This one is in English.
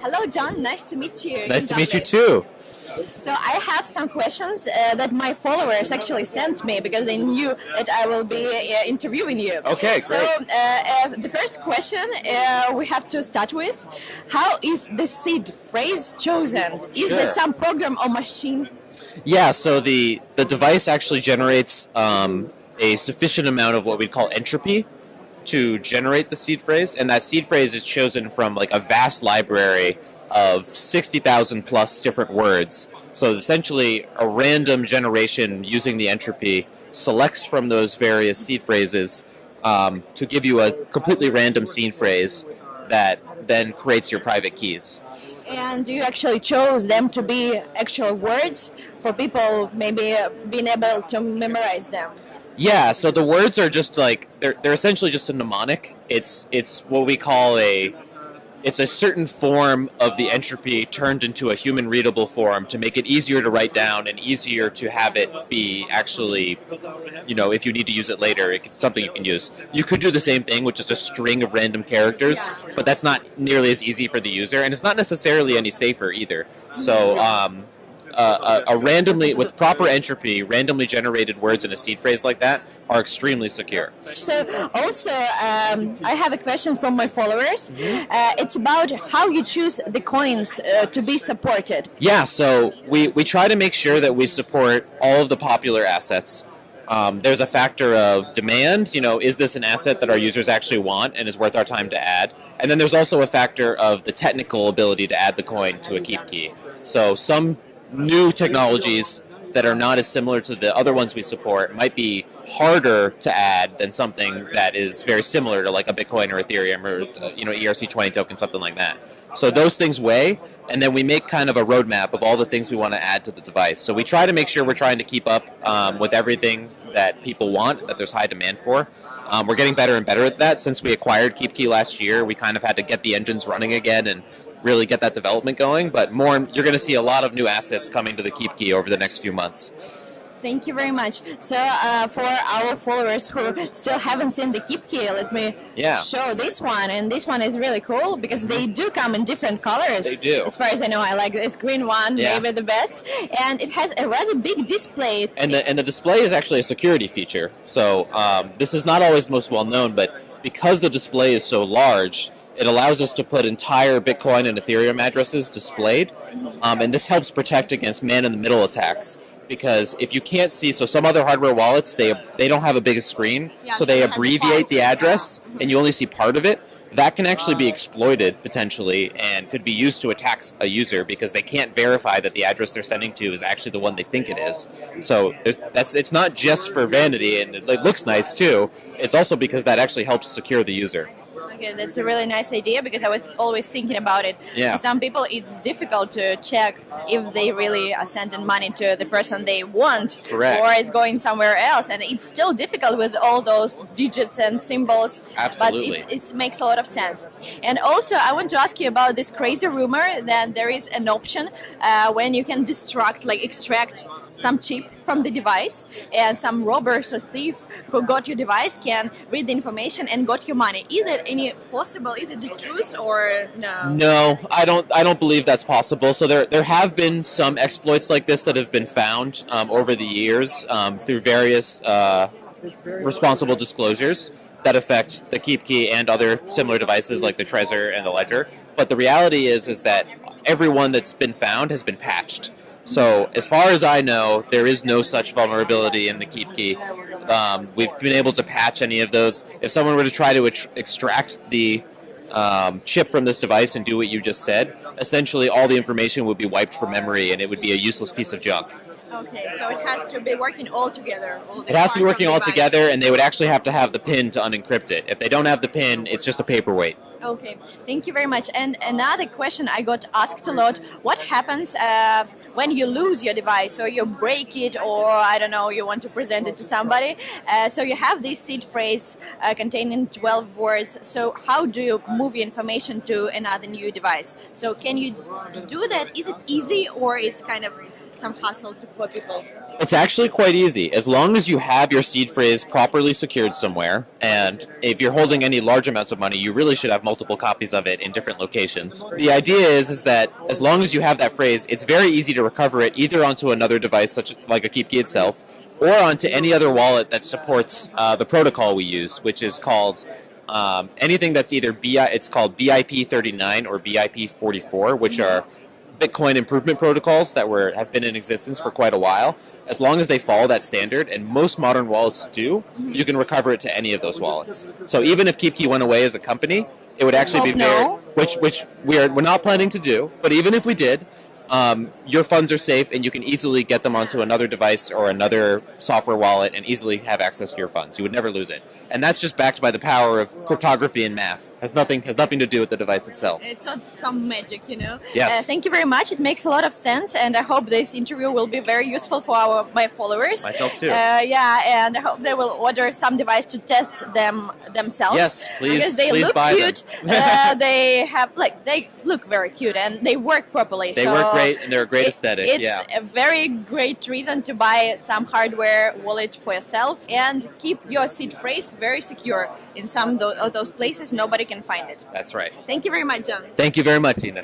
Hello, John. Nice to meet you. Nice to meet you too. So I have some questions that my followers actually sent me because they knew that I will be interviewing you. Okay, great. So the first question we have to start with: how is the seed phrase chosen? Is Sure. that some program or machine? Yeah, so the device actually generates a sufficient amount of what we'd call entropy to generate the seed phrase, and that seed phrase is chosen from like a vast library of 60,000 plus different words. So essentially, a random generation using the entropy selects from those various seed phrases to give you a completely random seed phrase that then creates your private keys. And you actually chose them to be actual words for people maybe being able to memorize them. Yeah, so the words are just like they're essentially just a mnemonic. It's what we call it's a certain form of the entropy turned into a human readable form to make it easier to write down and easier to have it be actually, if you need to use it later, it's something you can use. You could do the same thing with just a string of random characters, but that's not nearly as easy for the user, and it's not necessarily any safer either. So with proper entropy, randomly generated words in a seed phrase like that are extremely secure. So also, I have a question from my followers. It's about how you choose the coins to be supported. Yeah, so we try to make sure that we support all of the popular assets. There's a factor of demand, is this an asset that our users actually want and is worth our time to add? And then there's also a factor of the technical ability to add the coin to a KeepKey. So some new technologies that are not as similar to the other ones we support might be harder to add than something that is very similar to like a Bitcoin or Ethereum or ERC20 token, something like that. So those things weigh, and then we make kind of a roadmap of all the things we want to add to the device. So we try to make sure we're trying to keep up with everything that people want, that there's high demand for. We're getting better and better at that. Since we acquired KeepKey last year, we kind of had to get the engines running again and really get that development going. But you're going to see a lot of new assets coming to the KeepKey over the next few months. Thank you very much. So for our followers who still haven't seen the KeepKey, let me show this one. And this one is really cool because they do come in different colors. They do. As far as I know, I like this green one, maybe the best. And it has a rather big display. And the display is actually a security feature. So this is not always most well known, but because the display is so large, it allows us to put entire Bitcoin and Ethereum addresses displayed. And this helps protect against man-in-the-middle attacks. Because if you can't see, so some other hardware wallets, they don't have a big screen, so they abbreviate the address, and you only see part of it. That can actually be exploited, potentially, and could be used to attack a user because they can't verify that the address they're sending to is actually the one they think it is. So it's not just for vanity, and it looks nice, too. It's also because that actually helps secure the user. Okay, that's a really nice idea because I was always thinking about it. Yeah. For some people, it's difficult to check if they really are sending money to the person they want. Correct. Or it's going somewhere else. And it's still difficult with all those digits and symbols. Absolutely. But it makes a lot of sense. And also, I want to ask you about this crazy rumor that there is an option when you can extract some chip from the device, and some robbers or thief who got your device can read the information and got your money. Is it any possible? Is it the truth or no? No, I don't believe that's possible. So there have been some exploits like this that have been found over the years through various responsible disclosures that affect the KeepKey and other similar devices like the Trezor and the Ledger. But the reality is that every one that's been found has been patched. So as far as I know, there is no such vulnerability in the KeepKey. We've been able to patch any of those. If someone were to try to extract the chip from this device and do what you just said, essentially all the information would be wiped from memory and it would be a useless piece of junk. Okay, so it has to be working all together. It has to be working all together, and they would actually have to have the PIN to unencrypt it. If they don't have the PIN, it's just a paperweight. Okay, thank you very much. And another question I got asked a lot, what happens when you lose your device, or you break it, or I don't know, you want to present it to somebody? So you have this seed phrase containing 12 words. So how do you move your information to another new device? So can you do that? Is it easy, or it's kind of some hassle for people? It's actually quite easy. As long as you have your seed phrase properly secured somewhere, and if you're holding any large amounts of money, you really should have multiple copies of it in different locations. The idea is that as long as you have that phrase, it's very easy to recover it either onto another device, such like a KeepKey itself, or onto any other wallet that supports the protocol we use, which is called anything that's either it's called BIP39 or BIP44, which are Bitcoin improvement protocols that have been in existence for quite a while. As long as they follow that standard, and most modern wallets do, you can recover it to any of those wallets. So even if KeepKey went away as a company, it would actually be which we're not planning to do. But even if we did, your funds are safe, and you can easily get them onto another device or another software wallet and easily have access to your funds. You would never lose it. And that's just backed by the power of cryptography and math. Has nothing to do with the device itself. It's some magic, you know. Yes. Thank you very much. It makes a lot of sense, and I hope this interview will be very useful for my followers. Myself too. Yeah, and I hope they will order some device to test themselves. Yes, please. Because they please look buy cute. them. They look very cute, and they work properly. They work great, and they're a great aesthetic. It's a very great reason to buy some hardware wallet for yourself and keep your seed phrase very secure. In some of those places, nobody can find it. That's right. Thank you very much, John. Thank you very much, Tina.